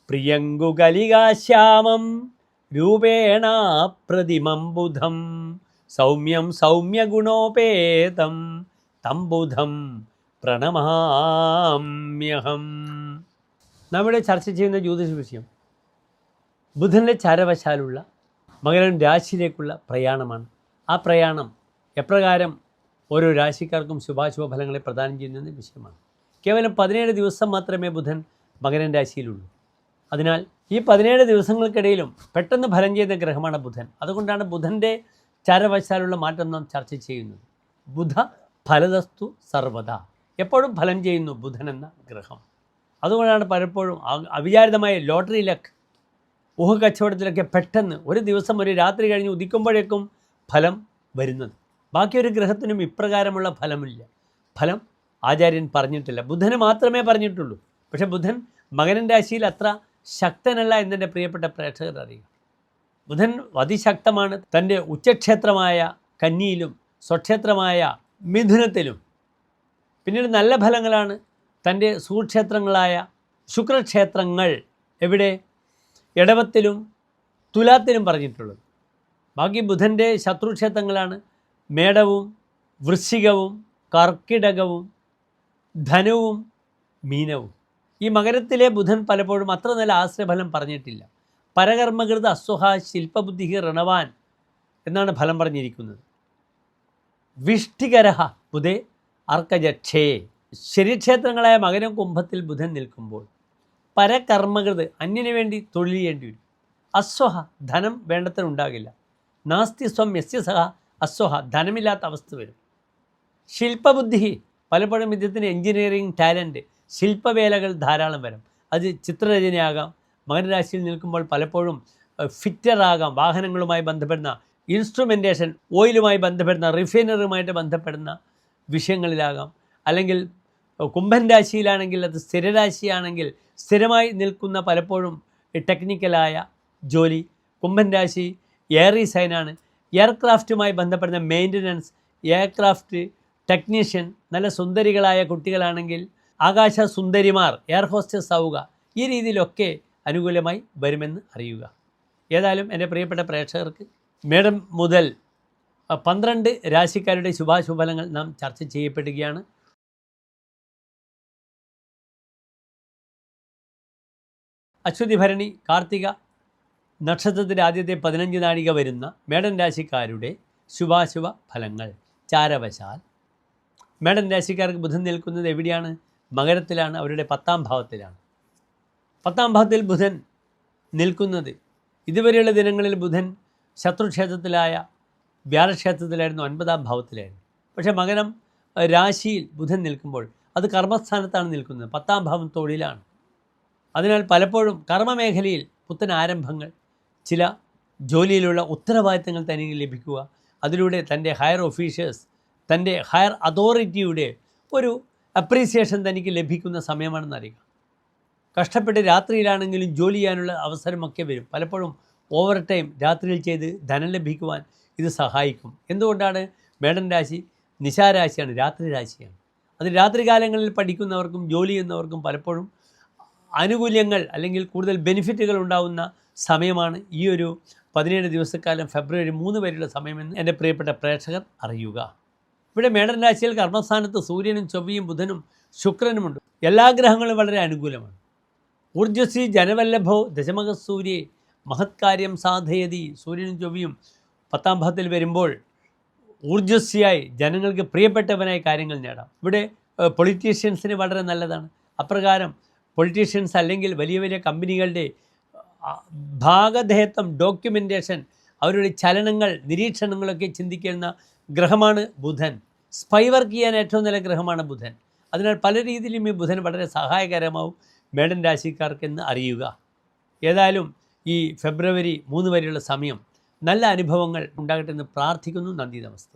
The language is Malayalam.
പ്രിയങ്കുകലികാശ്യാമം രൂപേണ പ്രതിമം ബുധം സൗമ്യം സൗമ്യഗുണോപേതം തം ബുധം പ്രണമാമ്യഹം. നമ്മുടെ ചർച്ച ചെയ്യുന്ന ജ്യോതിഷ വിഷയം ബുധൻ്റെ ചാരവശാലുള്ള മകരം രാശിയിലേക്കുള്ള പ്രയാണമാണ്. ആ പ്രയാണം എപ്രകാരം ഓരോ രാശിക്കാർക്കും ശുഭാശുഭ ഫലങ്ങളെ പ്രദാനം ചെയ്യുന്ന വിഷയമാണ്. കേവലം 17 ദിവസം മാത്രമേ ബുധൻ മകരം രാശിയിലുള്ളൂ. അതിനാൽ ഈ 17 ദിവസങ്ങൾക്കിടയിലും പെട്ടെന്ന് ഫലം ചെയ്യുന്ന ഗ്രഹമാണ് ബുധൻ. അതുകൊണ്ടാണ് ബുധൻ്റെ ചാരവശാലുള്ള മാറ്റം നാം ചർച്ച ചെയ്യുന്നത്. ബുധ ഫലതസ്തു സർവദ, എപ്പോഴും ഫലം ചെയ്യുന്നു ബുധൻ എന്ന ഗ്രഹം. അതുകൊണ്ടാണ് പലപ്പോഴും അവിചാരിതമായ ലോട്ടറി ലക്ക്, ഊഹക്കച്ചവടത്തിലൊക്കെ പെട്ടെന്ന് ഒരു ദിവസം ഒരു രാത്രി കഴിഞ്ഞ് ഉദിക്കുമ്പോഴേക്കും ഫലം വരുന്നത്. ബാക്കിയൊരു ഗ്രഹത്തിനും ഇപ്രകാരമുള്ള ഫലമില്ല. ഫലം ആചാര്യൻ പറഞ്ഞിട്ടില്ല, ബുധന് മാത്രമേ പറഞ്ഞിട്ടുള്ളൂ. പക്ഷേ ബുധൻ മകരം രാശിയിൽ അത്ര ശക്തനല്ല എന്നെൻ്റെ പ്രിയപ്പെട്ട പ്രേക്ഷകർ അറിയുക. ബുധൻ അതിശക്തമാണ് തൻ്റെ ഉച്ചക്ഷേത്രമായ കന്നിയിലും സ്വക്ഷേത്രമായ മിഥുനത്തിലും. പിന്നീട് നല്ല ഫലങ്ങളാണ് തൻ്റെ സുക്ഷേത്രങ്ങളായ ശുക്രക്ഷേത്രങ്ങൾ എവിടെ ഇടവത്തിലും തുലാത്തിലും പറഞ്ഞിട്ടുള്ളത്. ബാക്കി ബുധൻ്റെ ശത്രുക്ഷേത്രങ്ങളാണ് മേടവും വൃശ്ചികവും കർക്കിടകവും ധനുവും മീനവും. ഈ മകരത്തിലെ ബുധൻ പലപ്പോഴും അത്ര നല്ല ആശ്രയഫലം പറഞ്ഞിട്ടില്ല. പരകർമ്മകൃത അസ്വഹ ശില്പബുദ്ധി ഋണവാൻ എന്നാണ് ഫലം പറഞ്ഞിരിക്കുന്നത്. വിഷ്ടികരഹ ബുധേ അർക്കജക്ഷേ. ശരീരക്ഷേത്രങ്ങളായ മകരം കുംഭത്തിൽ ബുധൻ നിൽക്കുമ്പോൾ പരകർമ്മകൃത് അന്യന് വേണ്ടി തൊഴിൽ ചെയ്യേണ്ടി വരും. അസ്വഹ ധനം വേണ്ടത്ര ഉണ്ടാകില്ല. നാസ്തി സ്വം യസ്യ സഹ അസ്വഹ ധനമില്ലാത്ത അവസ്ഥ വരും. ശില്പബുദ്ധി പലപ്പോഴും ഇദ്ദേഹത്തിന് എൻജിനീയറിംഗ് ടാലൻറ്റ്, ശില്പവേലകൾ ധാരാളം വരും. അത് ചിത്രരചനയാകാം. മകരരാശിയിൽ നിൽക്കുമ്പോൾ പലപ്പോഴും ഫിറ്ററാകാം, വാഹനങ്ങളുമായി ബന്ധപ്പെടുന്ന ഇൻസ്ട്രുമെൻറ്റേഷൻ, ഓയിലുമായി ബന്ധപ്പെടുന്ന റിഫൈനറുമായിട്ട് ബന്ധപ്പെടുന്ന വിഷയങ്ങളിലാകാം. അല്ലെങ്കിൽ കുംഭൻ രാശിയിലാണെങ്കിൽ അത് സ്ഥിരരാശിയാണെങ്കിൽ സ്ഥിരമായി നിൽക്കുന്ന പലപ്പോഴും ടെക്നിക്കലായ ജോലി. കുംഭൻ രാശി എയറി സൈനാണ്. എയർക്രാഫ്റ്റുമായി ബന്ധപ്പെടുന്ന മെയിൻ്റനൻസ്, എയർക്രാഫ്റ്റ് ടെക്നീഷ്യൻ, നല്ല സുന്ദരികളായ കുട്ടികളാണെങ്കിൽ ആകാശ സുന്ദരിമാർ, എയർ ഹോസ്റ്റസ് ആവുക. ഈ രീതിയിലൊക്കെ അനുകൂലമായി വരുമെന്ന് അറിയുക. ഏതായാലും എൻ്റെ പ്രിയപ്പെട്ട പ്രേക്ഷകർക്ക് മേടം മുതൽ 12 രാശിക്കാരുടെ ശുഭാശുഫലങ്ങൾ നാം ചർച്ച ചെയ്യപ്പെടുകയാണ്. അശ്വതി ഭരണി കാർത്തിക നക്ഷത്രത്തിൻ്റെ ആദ്യത്തെ 15 നാഴിക വരുന്ന മേടൻ രാശിക്കാരുടെ ശുഭാശുഭ ഫലങ്ങൾ. ചാരവശാൽ മേടൻ രാശിക്കാർക്ക് ബുധൻ നിൽക്കുന്നത് എവിടെയാണ്? മകരത്തിലാണ്, അവരുടെ 10ാം ഭാവത്തിലാണ്. 10ാം ഭാവത്തിൽ ബുധൻ നിൽക്കുന്നത് ഇതുവരെയുള്ള ദിനങ്ങളിൽ ബുധൻ ശത്രുക്ഷേത്രത്തിലായ വ്യാഴക്ഷേത്രത്തിലായിരുന്നു, 9ാം ഭാവത്തിലായിരുന്നു. പക്ഷേ മകരം രാശിയിൽ ബുധൻ നിൽക്കുമ്പോൾ അത് കർമ്മസ്ഥാനത്താണ് നിൽക്കുന്നത്. 10ാം ഭാവം തൊഴിലാണ്. അതിനാൽ പലപ്പോഴും കർമ്മമേഖലയിൽ പുത്തൻ ആരംഭങ്ങൾ, ചില ജോലിയിലുള്ള ഉത്തരവാദിത്തങ്ങൾ തനിക്ക് ലഭിക്കുക, അതിലൂടെ തൻ്റെ ഹയർ ഒഫീഷ്യൽസ്, തൻ്റെ ഹയർ അതോറിറ്റിയുടെ ഒരു അപ്രീസിയേഷൻ തനിക്ക് ലഭിക്കുന്ന സമയമാണെന്നറിയുക. കഷ്ടപ്പെട്ട് രാത്രിയിലാണെങ്കിലും ജോലി ചെയ്യാനുള്ള അവസരമൊക്കെ വരും. പലപ്പോഴും ഓവർ ടൈം രാത്രിയിൽ ചെയ്ത് ധനം ലഭിക്കുവാൻ ഇത് സഹായിക്കും. എന്തുകൊണ്ടാണ്? മേടൻ രാശി നിശാരാശിയാണ്, രാത്രി രാശിയാണ്. അത് രാത്രികാലങ്ങളിൽ പഠിക്കുന്നവർക്കും ജോലി ചെയ്യുന്നവർക്കും പലപ്പോഴും ആനുകൂല്യങ്ങൾ അല്ലെങ്കിൽ കൂടുതൽ ബെനിഫിറ്റുകൾ ഉണ്ടാകുന്ന സമയമാണ് ഈ ഒരു 17 ദിവസക്കാലം, ഫെബ്രുവരി 3 വരെയുള്ള സമയമെന്ന് എൻ്റെ പ്രിയപ്പെട്ട പ്രേക്ഷകർ അറിയുക. ഇവിടെ മേടൻ രാശിയിൽ കർമ്മസ്ഥാനത്ത് സൂര്യനും ചൊവ്വയും ബുധനും ശുക്രനുമുണ്ട്. എല്ലാ ഗ്രഹങ്ങളും വളരെ അനുകൂലമാണ്. ഊർജ്ജസ്വി ജനവല്ലഭോ ദശമക സൂര്യേ മഹത്കാര്യം സാധയതി. സൂര്യനും ചൊവ്വയും 10ാം ഭാവത്തിൽ വരുമ്പോൾ ഊർജ്ജസ്വിയായി ജനങ്ങൾക്ക് പ്രിയപ്പെട്ടവനായി കാര്യങ്ങൾ നേടാം. ഇവിടെ പൊളിറ്റീഷ്യൻസിന് വളരെ നല്ലതാണ്. അപ്രകാരം പൊളിറ്റീഷ്യൻസ് അല്ലെങ്കിൽ വലിയ വലിയ കമ്പനികളുടെ ഭാഗധേയത്വം, ഡോക്യുമെൻറ്റേഷൻ, അവരുടെ ചലനങ്ങൾ, നിരീക്ഷണങ്ങളൊക്കെ ചിന്തിക്കുന്ന ഗ്രഹമാണ് ബുധൻ. സ്പൈ വർക്ക് ചെയ്യാൻ ഏറ്റവും നല്ല ഗ്രഹമാണ് ബുധൻ. അതിനാൽ പല രീതിയിലും ഈ ബുധൻ വളരെ സഹായകരമാവും മേടൻ രാശിക്കാർക്കെന്ന് അറിയുക. ഏതായാലും ഈ ഫെബ്രുവരി 3 വരെയുള്ള സമയം നല്ല അനുഭവങ്ങൾ ഉണ്ടാകട്ടെ എന്ന് പ്രാർത്ഥിക്കുന്നു. നന്ദി, നമസ്തേ.